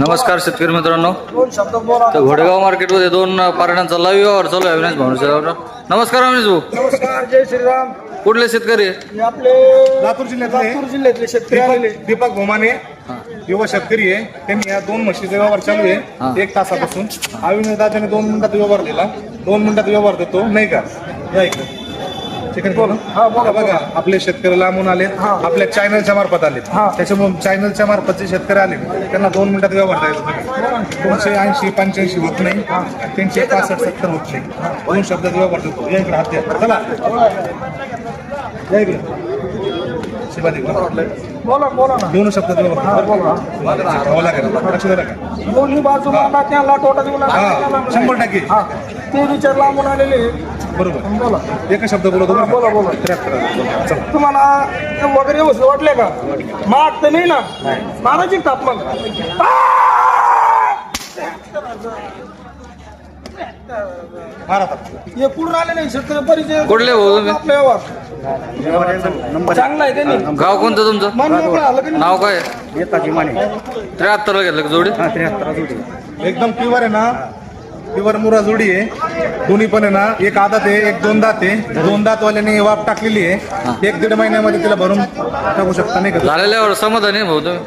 नमस्कार शेतकरी मित्रांनो, तर घोडेगाव मार्केटमध्ये दोन पारड्यांचा लाईव्ह व्यवहार चालू आहे. अविनाश भाऊ, नमस्कार अविनाश भाऊ. नमस्कार, जय श्रीराम. कुठले शेतकरी? हे आपले लातूर जिल्ह्यातले शेतकरी आलेले. दीपक भोमाने युवा शेतकरी आहे. त्यांनी या दोन म्हशीचा व्यवहार चालू आहे 1 तासापासून. अविनाश दादाने 2 मिनिटात व्यवहार दिला. 2 मिनिटात व्यवहार देतो नाही का? या इकडे चिकन बोला. हा बोला. बघा, आपले शेतकरी लांबून आले, आपल्या चॅनलच्या मार्फत आले. त्याच्यामुळे चॅनलच्या मार्फत जे शेतकरी आले त्यांना 2 मिनिटात व्यवहार द्यायचा. 280 85 होत नाही, 365 70 होत नाही. 2 शब्दात व्यवहार देतो. या इकडे हात द्या. चला या इकडे शिवाजी बोला ना. 2 शब्दात व्यवहार बोला लागेल. लक्ष द्या का? दोन्ही बाजूला त्याला टोटा देऊन 100% ते विचार लांबून आलेले. बरोबर. बोला. एक शब्द बोला. बोला. 73. चला. तुम्हाला वगैरे व्यवस्थित वाटले का? माग तर नाही ना मारायची ताप मग. मारा. हे पूर्ण आले नाही शेतकरी परिचय. कुठले भाऊ तुम्ही? आपला व्यवहार चांगला आहे त्यांनी. गाव कोणतं तुमचं? मन मोकळं आलं की नाही? नाव काय? नेताजी माने 73 ला घेतलं का जोडी? 73 जोडी. एकदम प्युअर आहे ना, प्युअर मुरा जोडी आहे. दोन्ही पण आहे ना, एक आदात आहे, एक 2 दात आहे. 2 दातवाल्याने वाप टाकलेली आहे. 1-1.5 महिन्यामध्ये तिला भरून टाकू शकता नाही का? झालेल्यावर समाधानी आहे भाऊ तुम्ही?